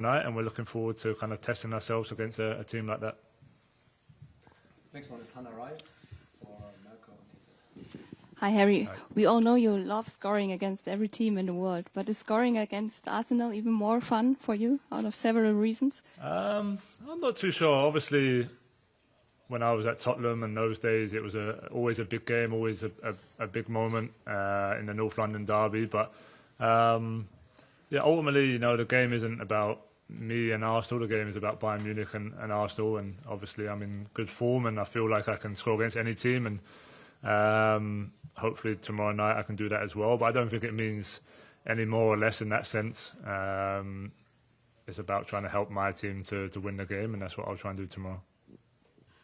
night, and we're looking forward to kind of testing ourselves against a team like that. Next one is Hannah Rai for Melko. Hi Harry, Hi. we all know you love scoring against every team in the world, but is scoring against Arsenal even more fun for you, out of several reasons? I'm not too sure. Obviously, when I was at Tottenham in those days, it was always a big game, always a big moment in the North London derby. But yeah, ultimately, the game isn't about me and Arsenal. The game is about Bayern Munich and Arsenal. And obviously, I'm in good form, and I feel like I can score against any team. And hopefully tomorrow night I can do that as well. But I don't think it means any more or less in that sense. It's about trying to help my team to win the game, and that's what I'll try and do tomorrow.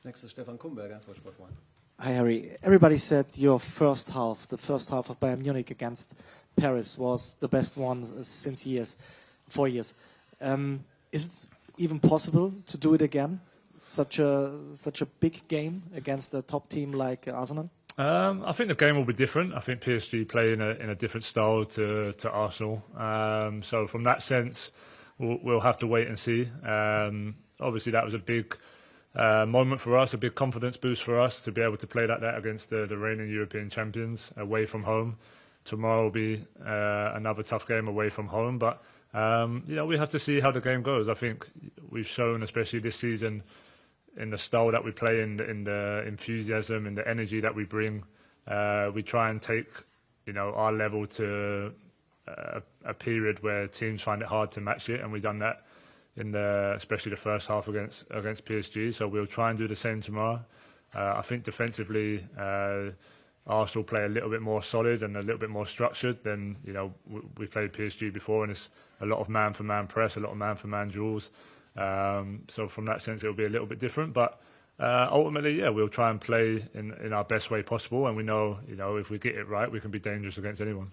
Next is Stefan Kumberger for Sport 1. Hi Harry, everybody said your first half, the first half of Bayern Munich against Paris was the best one since 4 years. Is it even possible to do it again? Such a big game against a top team like Arsenal? I think the game will be different. I think PSG play in a different style to Arsenal. So from that sense, we'll have to wait and see. Obviously, that was a big moment for us, a big confidence boost for us to be able to play like that against the reigning European champions away from home. Tomorrow will be another tough game away from home, but we have to see how the game goes. I think we've shown, especially this season, in the style that we play, in the enthusiasm, in the energy that we bring, we try and take our level to a period where teams find it hard to match it, and we've done that especially the first half against PSG. So we'll try and do the same tomorrow. I think defensively, Arsenal play a little bit more solid and a little bit more structured than we played PSG before, and it's a lot of man-for-man press, a lot of man-for-man duels. So from that sense, it'll be a little bit different, but ultimately, yeah, we'll try and play in our best way possible, and we know, if we get it right, we can be dangerous against anyone.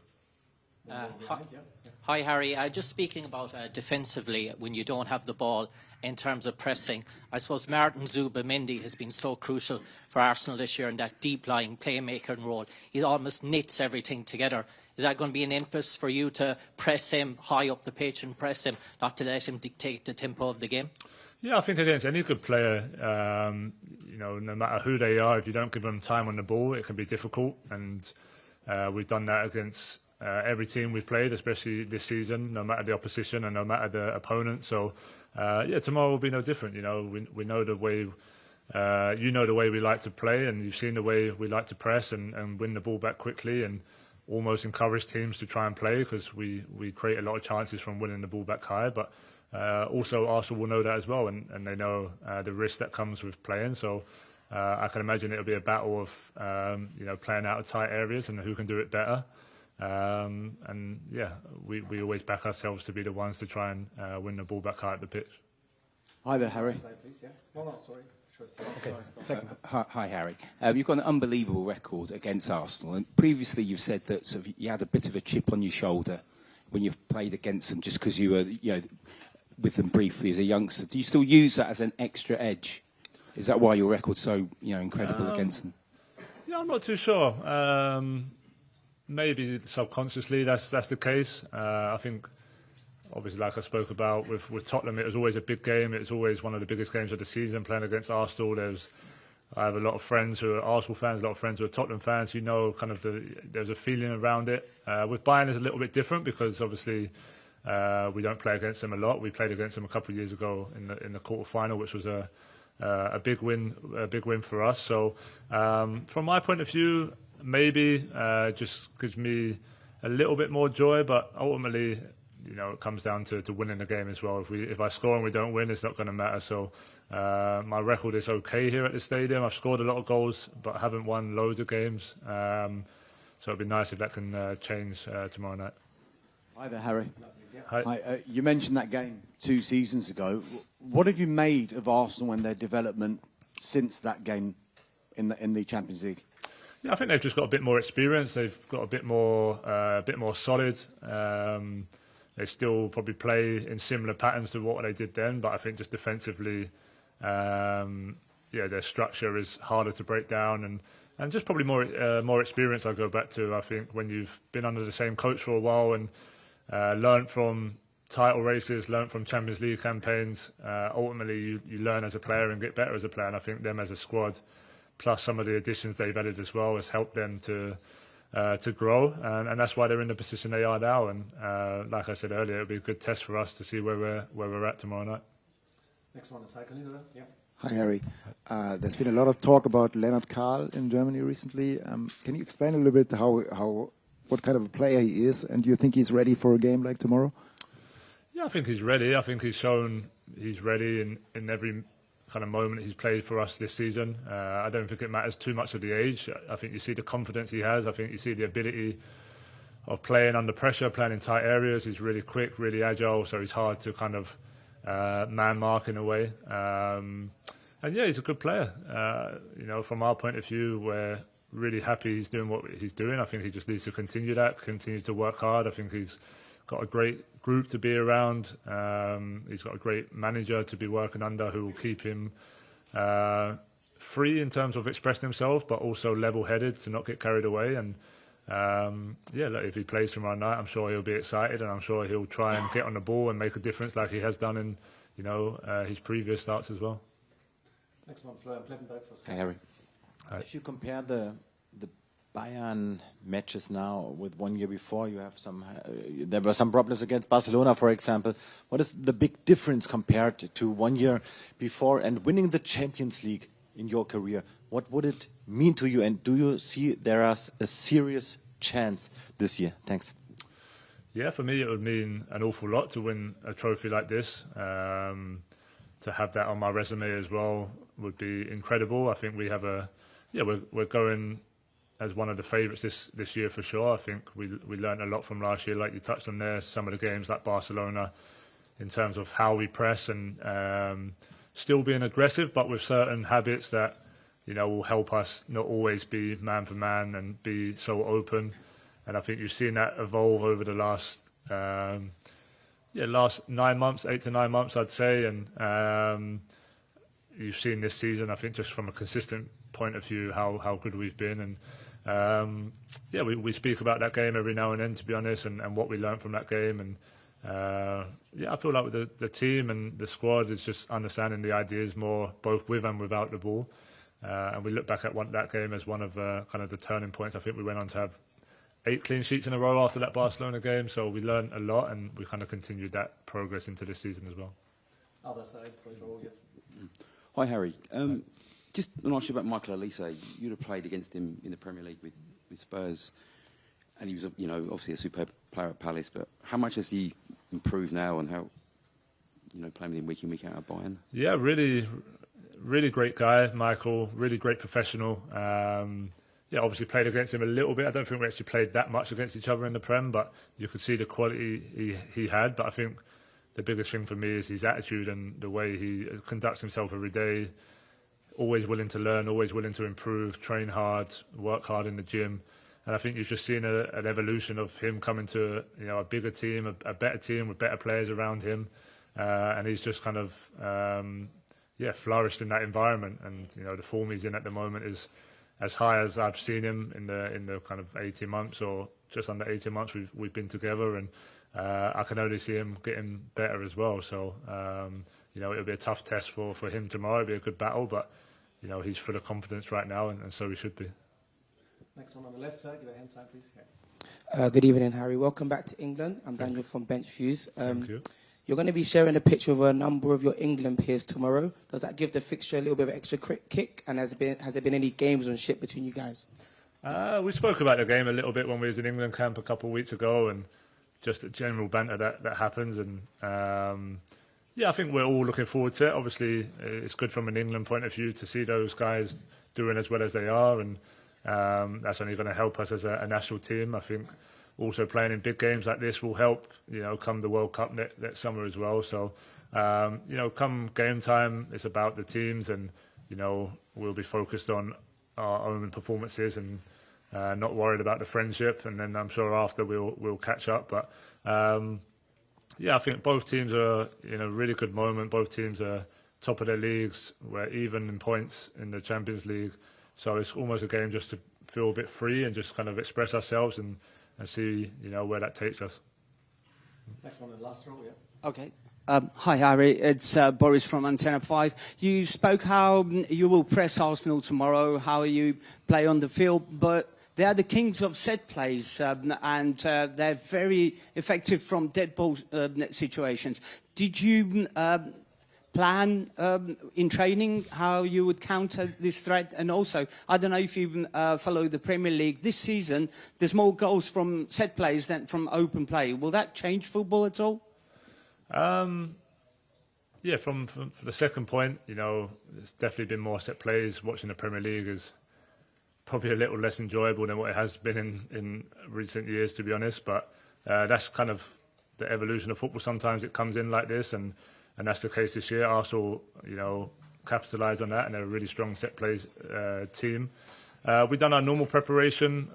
Hi Harry, just speaking about defensively, when you don't have the ball in terms of pressing, I suppose Martin Zubimendi has been so crucial for Arsenal this year in that deep-lying playmaker role. He almost knits everything together. Is that going to be an emphasis for you to press him high up the pitch and press him, not to let him dictate the tempo of the game? Yeah, I think against any good player, no matter who they are, if you don't give them time on the ball, it can be difficult. And we've done that against every team we've played, especially this season, no matter the opposition and no matter the opponent. So, tomorrow will be no different. We know the way, the way we like to play, and you've seen the way we like to press and win the ball back quickly and almost encourage teams to try and play, because we create a lot of chances from winning the ball back high. But also Arsenal will know that as well, and they know the risk that comes with playing. So I can imagine it'll be a battle of playing out of tight areas and who can do it better. And yeah, we always back ourselves to be the ones to try and win the ball back high at the pitch. Hi there, Harry. Sorry. Okay. Hi, Harry. You've got an unbelievable record against Arsenal, and previously you've said that sort of you had a bit of a chip on your shoulder when you've played against them, just because you were, with them briefly as a youngster. Do you still use that as an extra edge? Is that why your record's so, incredible against them? Yeah, I'm not too sure. Maybe subconsciously that's the case. I think, obviously, like I spoke about with Tottenham, it was always a big game. It was always one of the biggest games of the season, playing against Arsenal. I have a lot of friends who are Arsenal fans, a lot of friends who are Tottenham fans. Kind of there's a feeling around it. With Bayern, it's a little bit different because obviously we don't play against them a lot. We played against them a couple of years ago in the quarter-final, which was a big win for us. So from my point of view, maybe just gives me a little bit more joy, but ultimately, it comes down to winning the game as well. If I score and we don't win, it's not going to matter. So my record is okay here at the stadium. I've scored a lot of goals, but haven't won loads of games. So it'd be nice if that can change tomorrow night. Hi there, Harry. Hi. Hi, you mentioned that game 2 seasons ago. What have you made of Arsenal and their development since that game in the Champions League? Yeah, I think they've just got a bit more experience. They've got a bit more solid. They still probably play in similar patterns to what they did then, but I think just defensively, their structure is harder to break down, and just probably more experience. I go back to, I think, when you've been under the same coach for a while and learned from title races, learn from Champions League campaigns. Ultimately, you learn as a player and get better as a player. And I think them as a squad, plus some of the additions they've added as well, has helped them to grow. And that's why they're in the position they are now. And like I said earlier, it'll be a good test for us to see where we're at tomorrow night. Next one is Heiko Liederer. Yeah. Hi, Harry. There's been a lot of talk about Leonard Karl in Germany recently. Can you explain a little bit what kind of a player he is, and do you think he's ready for a game like tomorrow? Yeah, I think he's ready. I think he's shown he's ready in every kind of moment he's played for us this season. I don't think it matters too much of the age. I think you see the confidence he has. I think you see the ability of playing under pressure, playing in tight areas. He's really quick, really agile, so he's hard to kind of man mark in a way. And yeah, he's a good player. From our point of view, we're really happy he's doing what he's doing. I think he just needs to continue to work hard. I think he's got a great group to be around. He's got a great manager to be working under who will keep him free in terms of expressing himself, but also level-headed to not get carried away. And if he plays tomorrow night, I'm sure he'll be excited, and I'm sure he'll try and get on the ball and make a difference like he has done in his previous starts as well. Next one, Florian Plettenberg for Sky. Hi, Harry. Hi. If you compare the Bayern matches now with 1 year before, you have there were some problems against Barcelona, for example. What is the big difference compared to 1 year before and winning the Champions League in your career? What would it mean to you, and do you see there is a serious chance this year? Thanks. Yeah, for me it would mean an awful lot to win a trophy like this. To have that on my resume as well would be incredible. I think we have we're going as one of the favourites this year for sure. I think we learned a lot from last year, like you touched on there. Some of the games like Barcelona, in terms of how we press and still being aggressive, but with certain habits that will help us not always be man for man and be so open. And I think you've seen that evolve over the last 9 months, 8 to 9 months, I'd say. And you've seen this season, I think, just from a consistent point of view, how good we've been. And we speak about that game every now and then, to be honest, and what we learned from that game. And I feel like with the team and the squad is just understanding the ideas more, both with and without the ball. And we look back at that game as one of kind of the turning points. I think we went on to have 8 clean sheets in a row after that Barcelona game, so we learned a lot, and we kind of continued that progress into this season as well. Other side, yes. Hi, Harry. Just want to ask you about Michael Olise. You'd have played against him in the Premier League with Spurs, and he was, obviously a superb player at Palace. But how much has he improved now, and how, playing with him week in, week out at Bayern? Yeah, really, really great guy, Michael. Really great professional. Obviously played against him a little bit. I don't think we actually played that much against each other in the Prem, but you could see the quality he had. But I think the biggest thing for me is his attitude and the way he conducts himself every day. Always willing to learn, always willing to improve, train hard, work hard in the gym. And I think you've just seen an evolution of him coming to a bigger team, a better team with better players around him. And he's just kind of flourished in that environment. And the form he's in at the moment is as high as I've seen him in the kind of 18 months or just under 18 months we've been together, and I can only see him getting better as well. So it'll be a tough test for him tomorrow. It'll be a good battle, but he's full of confidence right now, and so he should be. Next one on the left side, your hand side, please. Yeah. Good evening, Harry. Welcome back to England. I'm Daniel from Bench Views. Thank you. You're going to be sharing a picture of a number of your England peers tomorrow. Does that give the fixture a little bit of extra kick? And has there been any gamesmanship between you guys? We spoke about the game a little bit when we was in England camp a couple of weeks ago, and just a general banter that happens. And I think we're all looking forward to it. Obviously, it's good from an England point of view to see those guys doing as well as they are, and that's only going to help us as a national team. I think also playing in big games like this will help, come the World Cup next summer as well. So, come game time, it's about the teams, and, we'll be focused on our own performances and not worried about the friendship. And then I'm sure after we'll catch up. But, I think both teams are in a really good moment. Both teams are top of their leagues. We're even in points in the Champions League. So it's almost a game just to feel a bit free and just kind of express ourselves and see, where that takes us. Next one in the last row, yeah. Okay. Hi, Harry. It's Boris from Antenna 5. You spoke how you will press Arsenal tomorrow, how you play on the field, but they are the kings of set plays, and they're very effective from dead ball situations. Did you plan in training how you would counter this threat? And also, I don't know if you follow the Premier League. This season, there's more goals from set plays than from open play. Will that change football at all? Yeah, from the second point, there's definitely been more set plays. Watching the Premier League is probably a little less enjoyable than what it has been in recent years, to be honest. But that's kind of the evolution of football. Sometimes it comes in like this, and that's the case this year. Arsenal, capitalised on that, and they're a really strong set plays team. We've done our normal preparation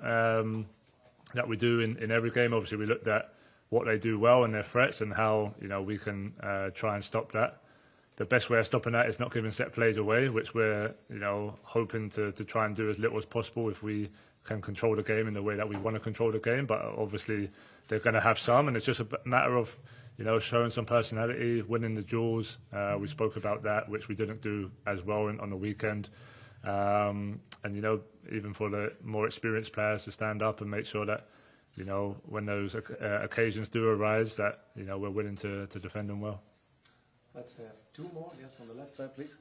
that we do in every game. Obviously, we looked at what they do well and their threats, and how we can try and stop that. The best way of stopping that is not giving set plays away, which we're hoping to try and do as little as possible if we can control the game in the way that we want to control the game. But obviously they're going to have some, and it's just a matter of showing some personality, winning the duels. We spoke about that, which we didn't do as well on the weekend. And even for the more experienced players to stand up and make sure that when those occasions do arise, that we're willing to defend them well. Let's have two more. Yes, on the left side, please.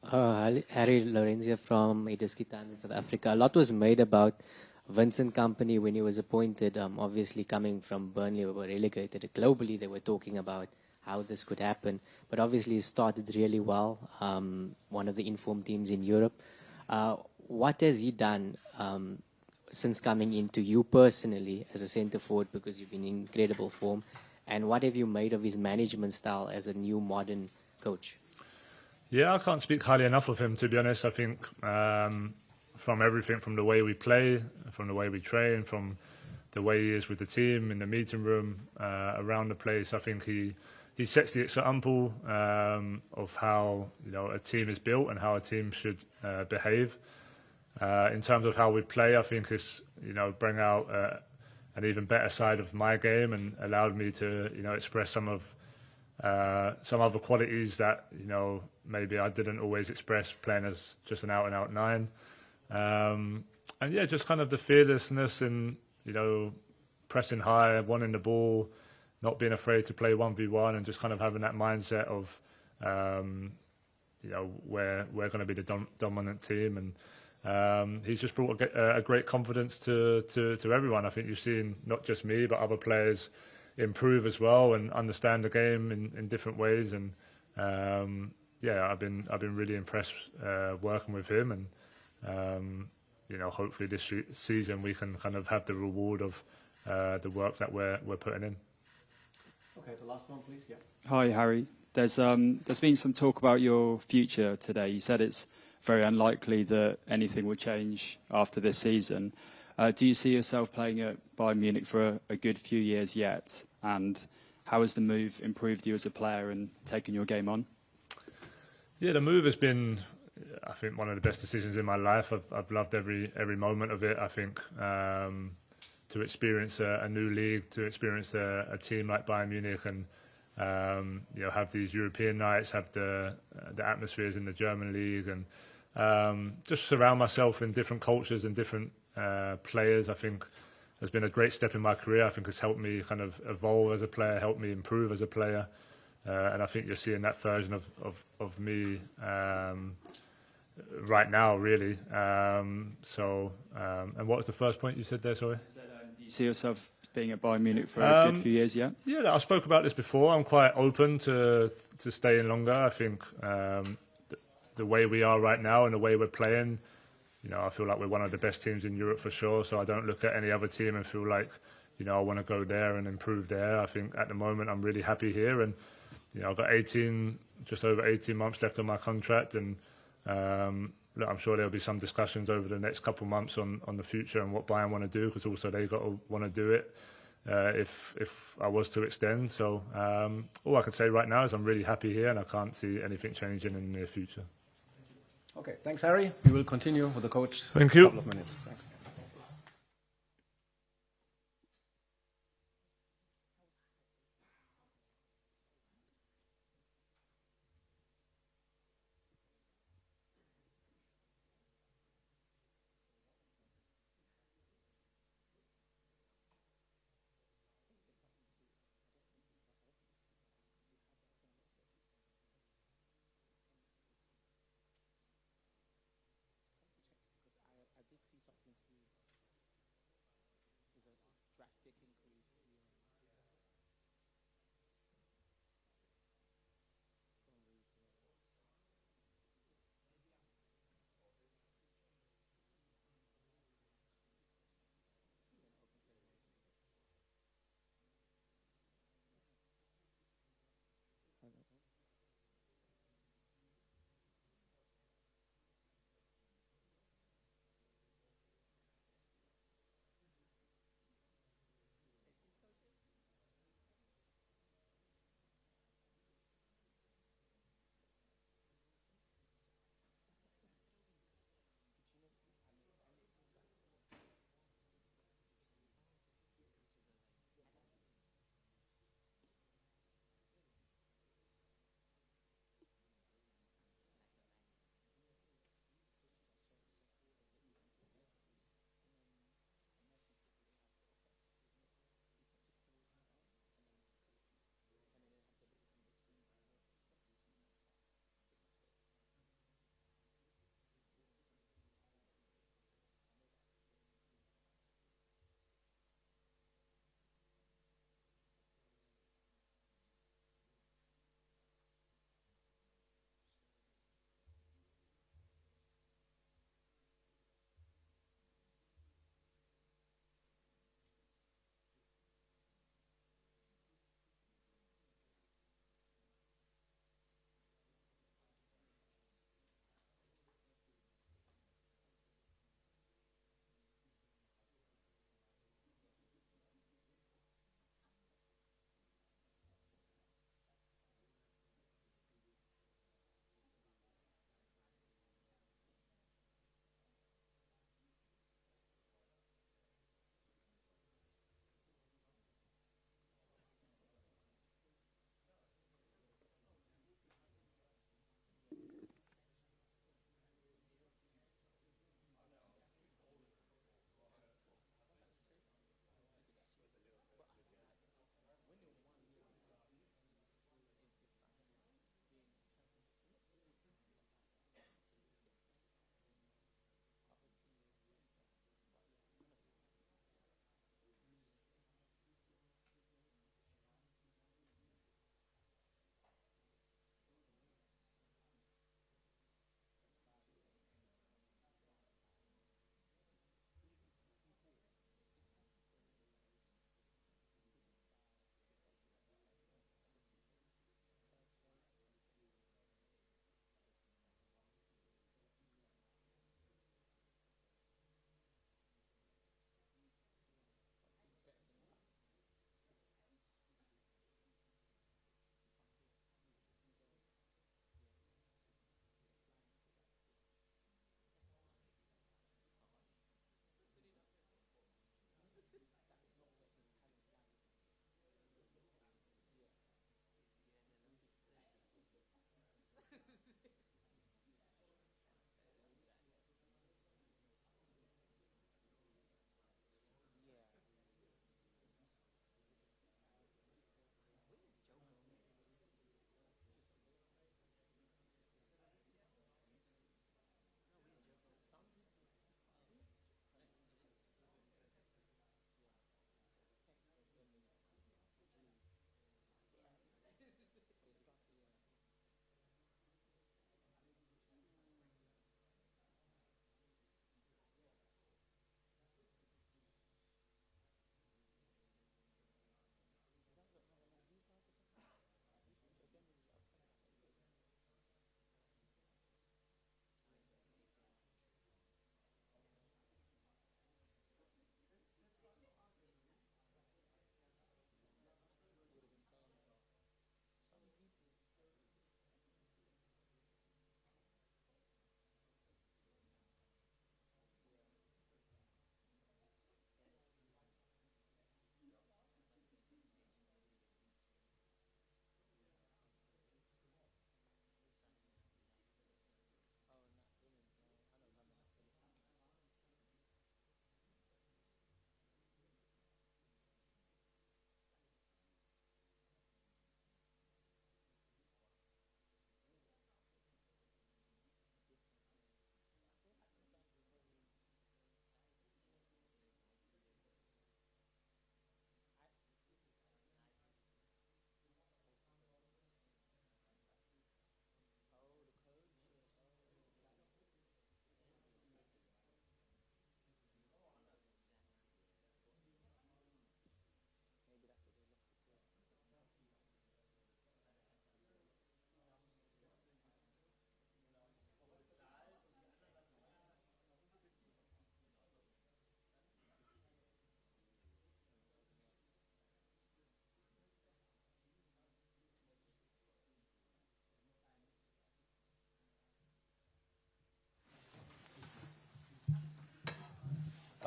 Harry Lorenzia from AD14 in South Africa. A lot was made about Vincent Kompany when he was appointed. Obviously, coming from Burnley, we were relegated. Globally, they were talking about how this could happen. But obviously, he started really well. One of the informed teams in Europe. What has he done since coming into you personally as a centre forward, because you've been in incredible form? And what have you made of his management style as a new modern coach? Yeah, I can't speak highly enough of him, to be honest. I think from everything, from the way we play, from the way we train, from the way he is with the team, in the meeting room, around the place, I think he sets the example of how a team is built and how a team should behave. In terms of how we play, I think it's bring out an even better side of my game, and allowed me to express some other qualities that maybe I didn't always express playing as just an out-and-out 9. And yeah, just kind of the fearlessness and pressing high, wanting the ball, not being afraid to play 1v1, and just kind of having that mindset of we're going to be the dominant team. And he's just brought a great confidence to everyone. I think you've seen not just me but other players improve as well and understand the game in different ways. And yeah, I've been really impressed working with him. And hopefully this season we can kind of have the reward of the work that we're putting in. Okay, the last one, please. Yeah. Hi, Harry. There's been some talk about your future today. You said it's very unlikely that anything will change after this season. Do you see yourself playing at Bayern Munich for a good few years yet? And how has the move improved you as a player and taken your game on? Yeah, the move has been, I think, one of the best decisions in my life. I've loved every moment of it. I think to experience a new league, to experience a team like Bayern Munich, and have these European nights, have the atmospheres in the German league, and just surround myself in different cultures and different players, I think has been a great step in my career. I think it's helped me kind of evolve as a player, helped me improve as a player, and I think you're seeing that version of me right now, really. And what was the first point you said there, sorry? Do you see yourself being at Bayern Munich for a good few years yet? Yeah, I spoke about this before. I'm quite open to staying longer. I think the way we are right now and the way we're playing, I feel like we're one of the best teams in Europe for sure. So I don't look at any other team and feel like, I want to go there and improve there. I think at the moment I'm really happy here, and I've got just over 18 months left on my contract, and look, I'm sure there'll be some discussions over the next couple of months on the future and what Bayern want to do, because also they've got to want to do it if I was to extend. So all I can say right now is I'm really happy here, and I can't see anything changing in the near future. Okay, thanks, Harry. We will continue with the coach. Thank you. In a couple of minutes. Thanks.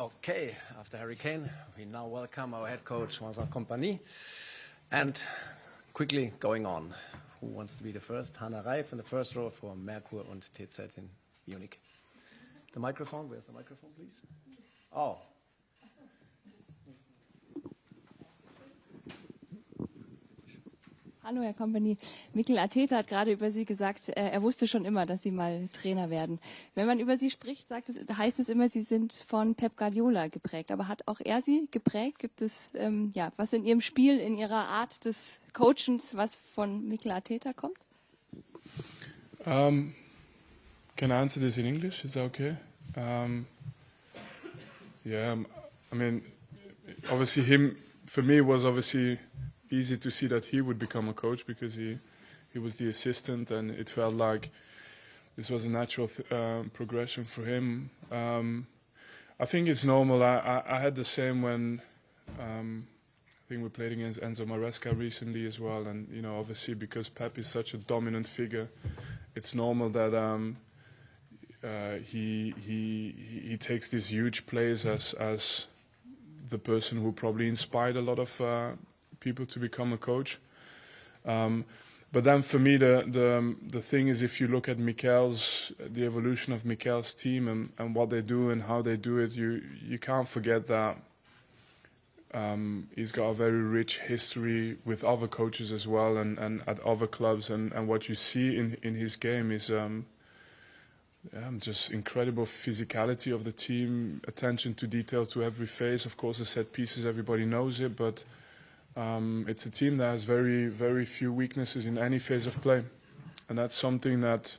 Okay, after Harry Kane, we now welcome our head coach, Vincent Kompany. And quickly going on, who wants to be the first? Hannah Reif in the first row for Merkur und TZ in Munich. The microphone, where's the microphone, please? Oh. Hallo, Herr Kompany. Mikel Arteta hat gerade über Sie gesagt, er wusste schon immer, dass Sie mal Trainer werden. Wenn man über Sie spricht, heißt es immer, Sie sind von Pep Guardiola geprägt. Aber hat auch er Sie geprägt? Gibt es was in Ihrem Spiel, in Ihrer Art des Coachens, was von Mikel Arteta kommt? Can I answer this in English? Is that okay? Yeah, I mean, obviously for me, it was obviously easy to see that he would become a coach because he was the assistant, and it felt like this was a natural progression for him. I think it's normal. I had the same when I think we played against Enzo Maresca recently as well, and obviously because Pep is such a dominant figure, it's normal that he takes these huge plays as the person who probably inspired a lot of people to become a coach. But then for me, the thing is, if you look at the evolution of Mikel's team and what they do and how they do it, you can't forget that he's got a very rich history with other coaches as well and at other clubs. And what you see in his game is just incredible physicality of the team, attention to detail to every phase. Of course, the set pieces, everybody knows it, but it's a team that has very, very few weaknesses in any phase of play, and that's something that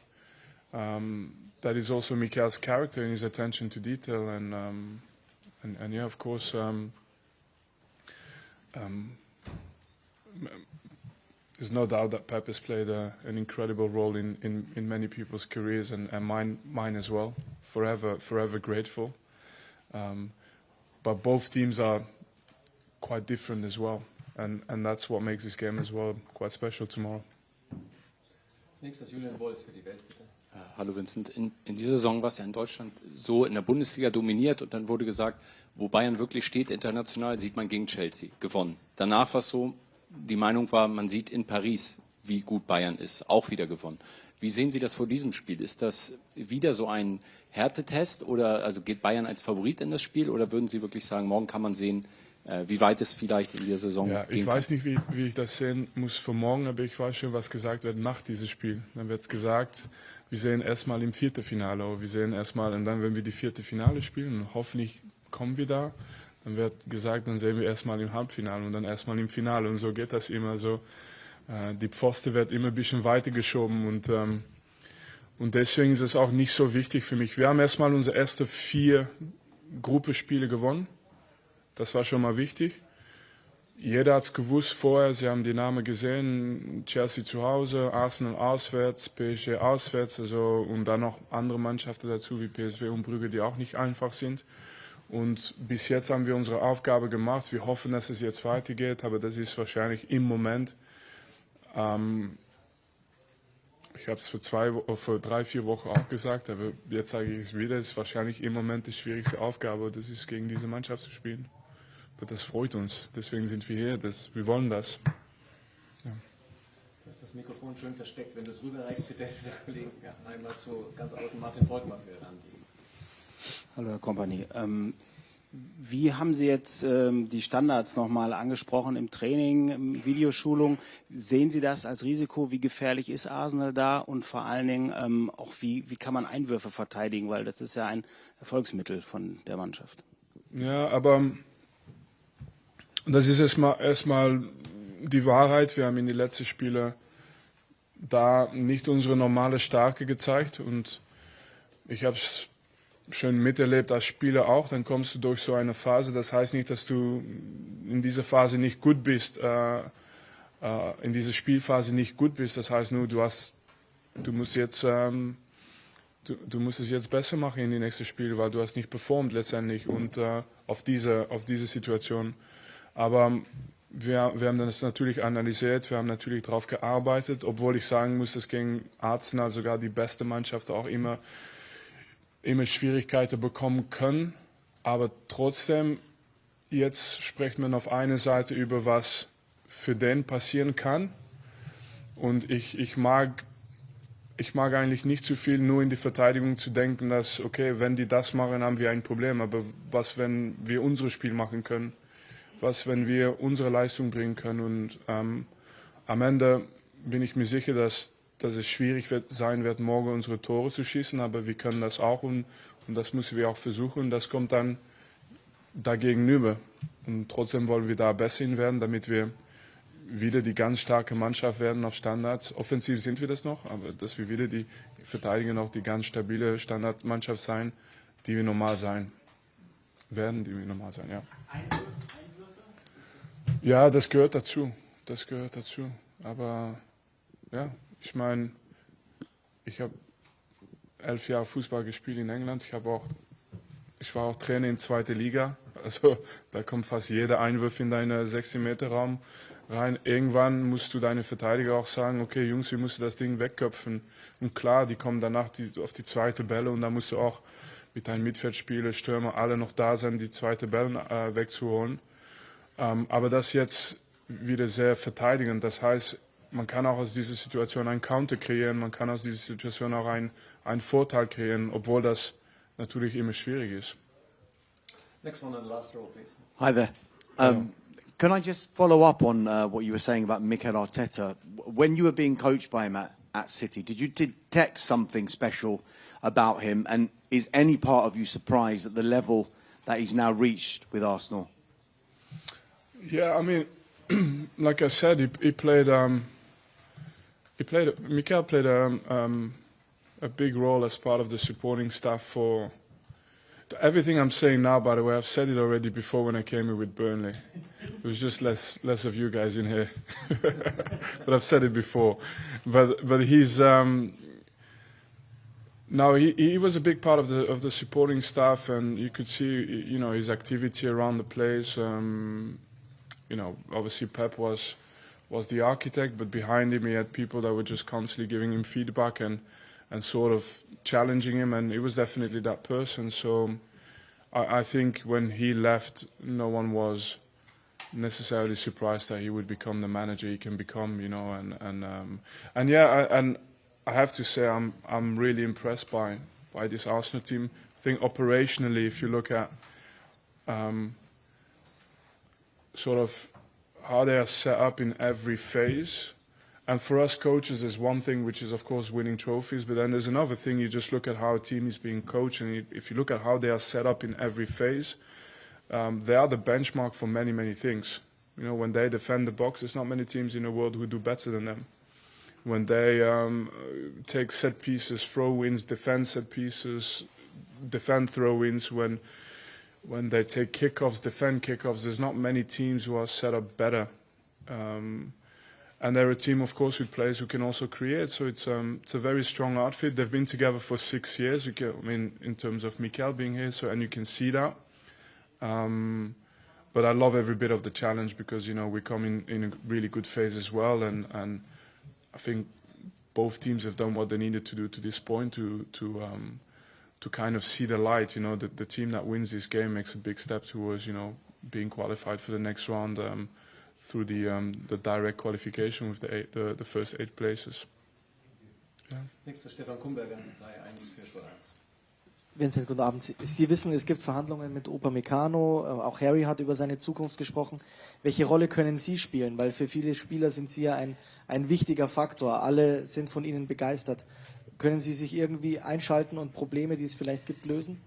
is also Mikel's character and his attention to detail. And yeah, of course, there's no doubt that Pep has played an incredible role in many people's careers and mine as well. Forever grateful. But both teams are quite different as well. And that's what makes this game as well quite special tomorrow. Nächstes Julian Wolf für die Welt, bitte. Hallo Vincent, in dieser Saison war es ja in Deutschland so in der Bundesliga dominiert und dann wurde gesagt, wo Bayern wirklich steht international, sieht man gegen Chelsea, gewonnen. Danach war es so, die Meinung war, man sieht in Paris, wie gut Bayern ist, auch wieder gewonnen. Wie sehen Sie das vor diesem Spiel? Ist das wieder so ein Härtetest oder also geht Bayern als Favorit in das Spiel oder würden Sie wirklich sagen, morgen kann man sehen, wie weit es vielleicht in der Saison ja, gehen ich kann? weiß nicht, wie ich das sehen muss für morgen, aber ich weiß schon, was gesagt wird nach diesem Spiel. Dann wird es gesagt, wir sehen erstmal im Viertelfinale, oder wir sehen erstmal, und dann, wenn wir die Viertelfinale spielen, und hoffentlich kommen wir da, dann wird gesagt, dann sehen wir erstmal im Halbfinale und dann erstmal im Finale. Und so geht das immer so. Die Pfoste wird immer ein bisschen weiter geschoben und deswegen ist es auch nicht so wichtig für mich. Wir haben erstmal unsere ersten 4 Gruppenspiele gewonnen. Das war schon mal wichtig. Jeder hat es gewusst vorher, Sie haben die Namen gesehen, Chelsea zu Hause, Arsenal auswärts, PSG auswärts, und dann noch andere Mannschaften dazu wie PSV und Brügge, die auch nicht einfach sind. Und bis jetzt haben wir unsere Aufgabe gemacht. Wir hoffen, dass es jetzt weitergeht, aber das ist wahrscheinlich im Moment, ich habe es vor 3-4 Wochen auch gesagt, aber jetzt sage ich es wieder, es ist wahrscheinlich im Moment die schwierigste Aufgabe, das ist gegen diese Mannschaft zu spielen. Aber das freut uns, deswegen sind wir hier, wir wollen das. Ja. Du hast das Mikrofon schön versteckt, wenn du es rüberreichst für den Kollegen. Ja, einmal zu ganz außen Martin Volkmar für Andi. Hallo Herr Kompany. Wie haben Sie jetzt die Standards nochmal angesprochen im Training, Videoschulung? Sehen Sie das als Risiko? Wie gefährlich ist Arsenal da? Und vor allen Dingen auch, wie kann man Einwürfe verteidigen? Weil das ist ja ein Erfolgsmittel von der Mannschaft. Ja, aber das ist erstmal die Wahrheit. Wir haben in den letzten Spielen da nicht unsere normale Stärke gezeigt. Und ich habe es schön miterlebt als Spieler auch, dann kommst du durch so eine Phase. Das heißt nicht, dass du in dieser Phase nicht gut bist, in dieser Spielphase nicht gut bist. Das heißt nur, du musst es jetzt besser machen in die nächsten Spiele, weil du hast nicht performt letztendlich und auf diese Situation. Aber wir haben das natürlich analysiert, wir haben natürlich darauf gearbeitet, obwohl ich sagen muss, dass gegen Arsenal sogar die beste Mannschaft auch immer Schwierigkeiten bekommen können. Aber trotzdem, jetzt spricht man auf einer Seite über, was für den passieren kann. Und ich mag eigentlich nicht zu viel nur in die Verteidigung zu denken, dass, okay, wenn die das machen, haben wir ein Problem. Aber was, wenn wir unser Spiel machen können? Was, wenn wir unsere Leistung bringen können? Und am Ende bin ich mir sicher, dass es schwierig sein wird, morgen unsere Tore zu schießen. Aber wir können das auch und das müssen wir auch versuchen. Das kommt dann dagegenüber. Und trotzdem wollen wir da besser hin werden, damit wir wieder die ganz starke Mannschaft werden auf Standards. Offensiv sind wir das noch, aber dass wir wieder die Verteidiger noch die ganz stabile Standardmannschaft sein, die wir normal sein werden, die wir normal sein, ja. Ja, das gehört dazu. Das gehört dazu. Aber ja, ich meine, ich habe 11 Jahre Fußball gespielt in England. Ich war auch Trainer in 2. Liga. Also da kommt fast jeder Einwurf in deinen 16-Meter-Raum rein. Irgendwann musst du deine Verteidiger auch sagen, okay Jungs, wir müssen das Ding wegköpfen. Und klar, die kommen danach auf die zweite Bälle und da musst du auch mit deinen Mitfeldspielern, Stürmer, alle noch da sein, die zweite Bälle wegzuholen. Aber das jetzt wieder sehr verteidigend. Das heißt, man kann auch aus dieser Situation einen Counter kreieren, man kann aus dieser Situation auch einen Vorteil kreieren, obwohl das natürlich immer schwierig ist. Next one on the last row, please. Hi there. Can I just follow up on what you were saying about Mikel Arteta? When you were being coached by him at City, did you detect something special about him? And is any part of you surprised at the level that he's now reached with Arsenal? Yeah, I mean, like I said, Mikel played a big role as part of the supporting staff for everything I'm saying now. By the way, I've said it already before when I came here with Burnley. It was just less of you guys in here, but I've said it before. But he's now he was a big part of the supporting staff, and you could see his activity around the place. Obviously Pep was the architect, but behind him he had people that were just constantly giving him feedback and sort of challenging him, and he was definitely that person. So I think when he left, no one was necessarily surprised that he would become the manager he can become, and I have to say I'm really impressed by this Arsenal team. I think operationally, if you look at sort of how they are set up in every phase. And for us coaches, there's one thing, which is, of course, winning trophies. But then there's another thing. You just look at how a team is being coached. And if you look at how they are set up in every phase, they are the benchmark for many, many things. When they defend the box, there's not many teams in the world who do better than them. When they take set pieces, throw-ins, defend set pieces, defend throw-ins, when they take kickoffs, defend kickoffs, there's not many teams who are set up better. And they're a team, of course, with players who can also create. So it's a very strong outfit. They've been together for 6 years. In terms of Mikel being here, and you can see that. But I love every bit of the challenge because we come in a really good phase as well, and I think both teams have done what they needed to do to this point to kind of see the light. The team that wins this game makes a big step towards being qualified for the next round. Through the direct qualification with the first 8 places. Ja. Nächster Stefan Kumberger bei 1 für Sport 1. Vincent, guten Abend. Sie wissen, es gibt Verhandlungen mit Upamecano, auch Harry hat über seine Zukunft gesprochen. Welche Rolle können Sie spielen? Weil für viele Spieler sind Sie ja ein wichtiger Faktor. Alle sind von Ihnen begeistert. Können Sie sich irgendwie einschalten und Probleme, die es vielleicht gibt, lösen?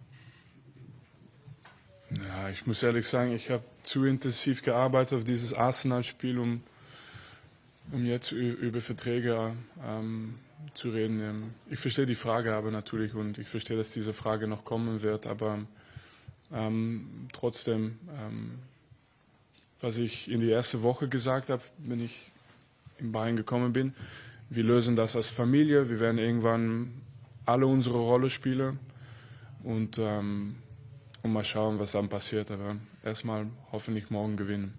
Ja, ich muss ehrlich sagen, ich habe zu intensiv gearbeitet auf dieses Arsenal-Spiel, um jetzt über Verträge zu reden. Ich verstehe die Frage aber natürlich und ich verstehe, dass diese Frage noch kommen wird, aber trotzdem, was ich in die erste Woche gesagt habe, wenn ich in Bayern gekommen bin, wir lösen das als Familie, wir werden irgendwann alle unsere Rolle spielen und mal schauen, was dann passiert, aber erstmal hoffentlich morgen gewinnen.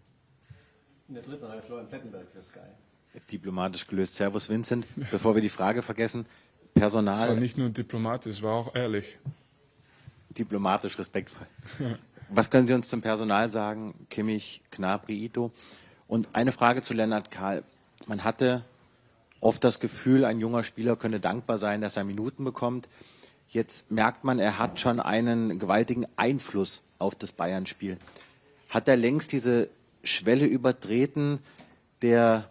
In der dritten Reihe Florian Plettenberg für Sky. Diplomatisch gelöst. Servus Vincent. Bevor wir die Frage vergessen, Personal... Es war nicht nur diplomatisch, es war auch ehrlich. Diplomatisch respektvoll. Was können Sie uns zum Personal sagen? Kimmich, Gnabry, Ito. Und eine Frage zu Lennart Kahl. Man hatte oft das Gefühl, ein junger Spieler könne dankbar sein, dass er Minuten bekommt. Jetzt merkt man, er hat schon einen gewaltigen Einfluss auf das Bayern-Spiel. Hat er längst diese Schwelle übertreten, der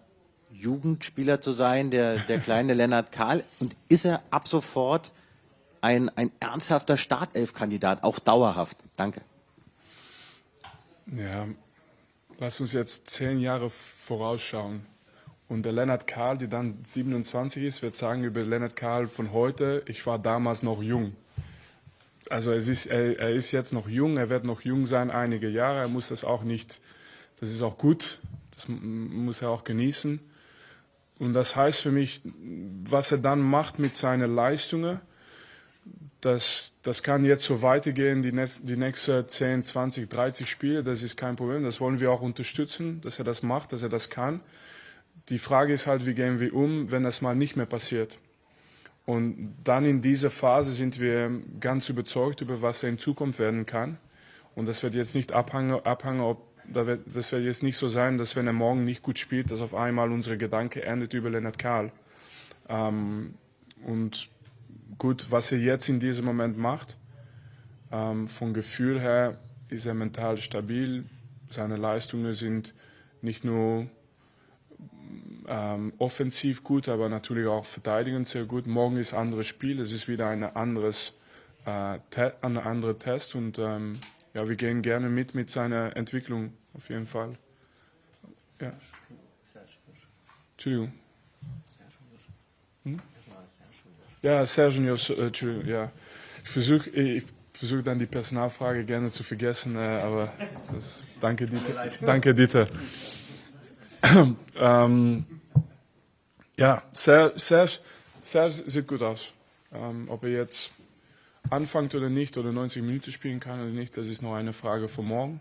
Jugendspieler zu sein, der kleine Lennart Kahl? Und ist er ab sofort ein ernsthafter Startelf-Kandidat, auch dauerhaft? Danke. Ja, lass uns jetzt 10 Jahre vorausschauen. Und der Lennart Kahl, der dann 27 ist, wird sagen über Lennart Kahl von heute, ich war damals noch jung. Also er ist jetzt noch jung, er wird noch jung sein, einige Jahre, er muss das auch nicht, das ist auch gut, das muss er auch genießen. Und das heißt für mich, was er dann macht mit seinen Leistungen, das kann jetzt so weitergehen, die nächsten 10, 20, 30 Spiele, das ist kein Problem, das wollen wir auch unterstützen, dass er das macht, dass er das kann. Die Frage ist halt, wie gehen wir um, wenn das mal nicht mehr passiert. Und dann in dieser Phase sind wir ganz überzeugt über, was er in Zukunft werden kann. Und das wird jetzt nicht abhängen, das wird jetzt nicht so sein, dass wenn er morgen nicht gut spielt, dass auf einmal unsere Gedanke endet über Lennart Kahl. Und gut, was er jetzt in diesem Moment macht, vom Gefühl her ist er mental stabil. Seine Leistungen sind nicht nur offensiv gut, aber natürlich auch verteidigend sehr gut. Morgen ist ein anderes Spiel, es ist wieder ein anderer Test und ja, wir gehen gerne mit seiner Entwicklung auf jeden Fall. Ja. Entschuldigung. Hm? Ja, Sergio, Entschuldigung, ja. Ich versuche dann die Personalfrage gerne zu vergessen, aber danke Dieter. Danke Dieter. Ja, Serge sieht gut aus. Ob er jetzt anfängt oder nicht, oder 90 Minuten spielen kann oder nicht, das ist noch eine Frage von morgen.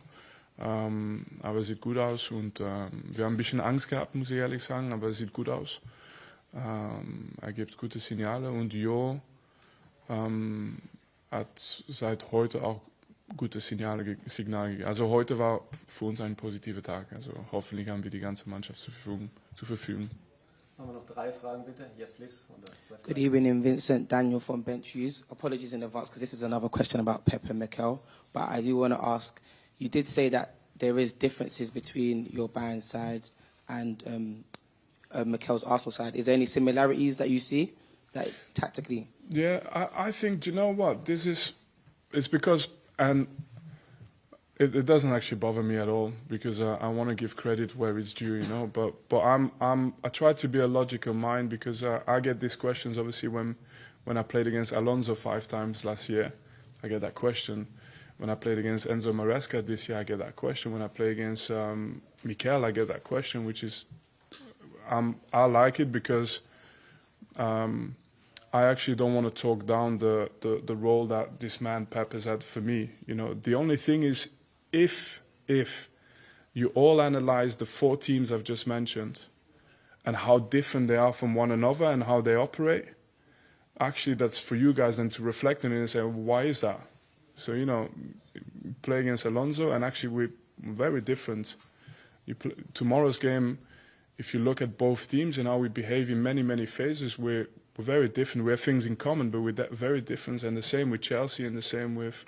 Aber er sieht gut aus und wir haben ein bisschen Angst gehabt, muss ich ehrlich sagen, aber er sieht gut aus. Er gibt gute Signale und Jo hat seit heute auch gute Signale gegeben. Also heute war für uns ein positiver Tag. Also hoffentlich haben wir die ganze Mannschaft zur Verfügung. Haben wir noch 3 Fragen, bitte? Yes, please. Good evening, Vincent. Daniel from Bench Views. Apologies in advance because this is another question about Pep and Mikel. But I do want to ask, you did say that there is differences between your Bayern side and Mikel's Arsenal side. Is there any similarities that you see, like tactically? Yeah, I think, do you know what? It's because, and it doesn't actually bother me at all because I want to give credit where it's due, you know. But I try to be a logical mind because I get these questions obviously when I played against Alonso 5 times last year. I get that question. When I played against Enzo Maresca this year, I get that question. When I play against Mikel, I get that question, which is I like it because I actually don't want to talk down the role that this man Pep has had for me. You know, the only thing is if you all analyze the 4 teams I've just mentioned and how different they are from one another and how they operate, actually that's for you guys then to reflect on it and say, why is that? So, you know, play against Alonso and actually we're very different. Tomorrow's game, if you look at both teams and how we behave in many phases, we're very different. We have things in common, but we're very different. And the same with Chelsea and the same with...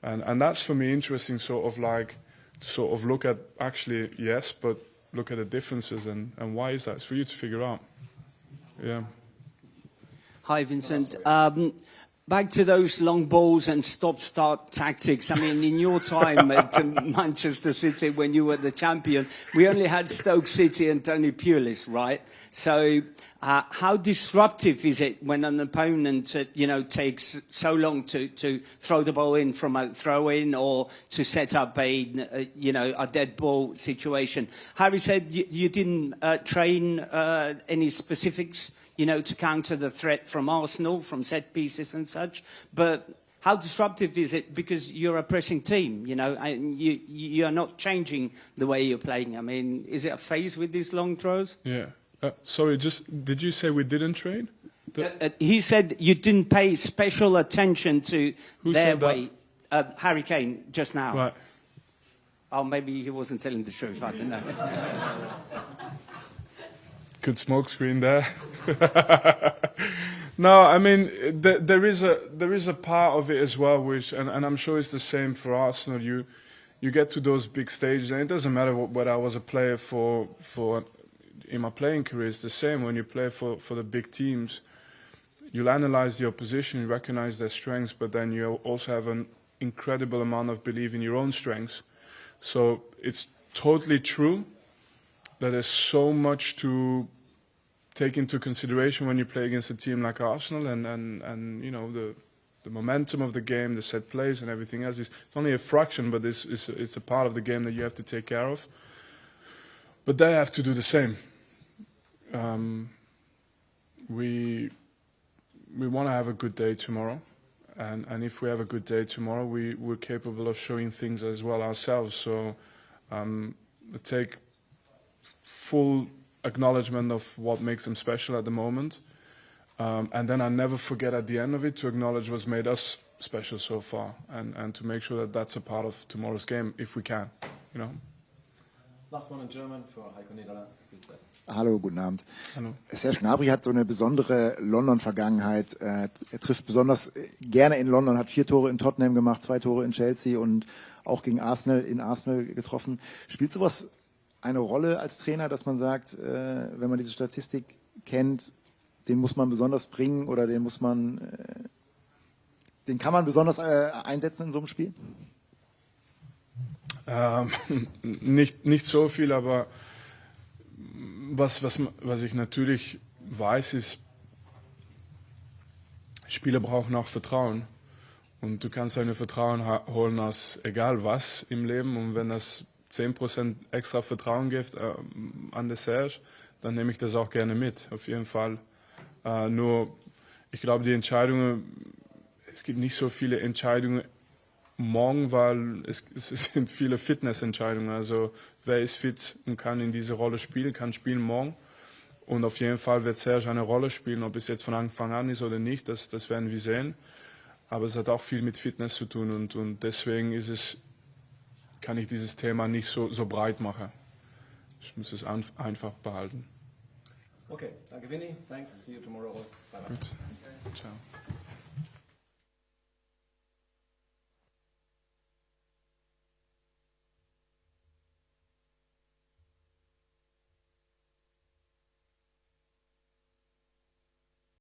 And that's for me interesting, sort of look at, actually, yes, but look at the differences and why is that? It's for you to figure out. Yeah. Hi, Vincent. Back to those long balls and stop-start tactics. I mean, in your time at Manchester City, when you were the champion, we only had Stoke City and Tony Pulis, right? So how disruptive is it when an opponent, takes so long to throw the ball in from a throw-in or to set up a dead ball situation? Harry said you didn't train any specifics, to counter the threat from Arsenal, from set pieces and such. But how disruptive is it? Because you're a pressing team, and you are not changing the way you're playing. I mean, is it a phase with these long throws? Yeah. Sorry, did you say we didn't train? He said you didn't pay special attention to their way. Harry Kane just now. Right. Oh, maybe he wasn't telling the truth. I don't know. Good smoke screen there. No, I mean there is a part of it as well, which and I'm sure it's the same for Arsenal. You get to those big stages, and it doesn't matter what I was a player for in my playing career. It's the same when you play for the big teams. You'll analyze the opposition, you recognize their strengths, but then you also have an incredible amount of belief in your own strengths. So it's totally true that there's so much to take into consideration when you play against a team like Arsenal, and you know the momentum of the game, the set plays, and everything else. It's only a fraction, but it's a part of the game that you have to take care of. But they have to do the same. We want to have a good day tomorrow, and if we have a good day tomorrow, we're capable of showing things as well ourselves. So take full acknowledgement of what makes them special at the moment, and then I never forget at the end of it to acknowledge what's made us special so far, and to make sure that that's a part of tomorrow's game if we can, you know. Last one in German for Heiko Niederler. Hallo, guten Abend. Hallo. Serge Gnabry hat so eine besondere London-Vergangenheit. Er trifft besonders gerne in London, hat 4 Tore in Tottenham gemacht, 2 Tore in Chelsea und auch gegen Arsenal getroffen. Spielt sowas eine Rolle als Trainer, dass man sagt, wenn man diese Statistik kennt, den muss man besonders bringen oder den kann man besonders einsetzen in so einem Spiel? Nicht so viel, aber was ich natürlich weiß, ist, Spieler brauchen auch Vertrauen. Und du kannst deine Vertrauen holen aus egal was im Leben. Und wenn das 10% extra Vertrauen gibt an den Serge, dann nehme ich das auch gerne mit, auf jeden Fall. Nur, ich glaube, die Entscheidungen, es gibt nicht so viele Entscheidungen morgen, weil es sind viele Fitnessentscheidungen. Also wer ist fit und kann in diese Rolle spielen, kann spielen morgen. Und auf jeden Fall wird Serge eine Rolle spielen, ob es jetzt von Anfang an ist oder nicht, das werden wir sehen. Aber es hat auch viel mit Fitness zu tun und deswegen kann ich dieses Thema nicht so breit machen. Ich muss es einfach behalten. Okay, danke Vinny. Thanks. See you tomorrow. Bye bye. Gut. Ciao.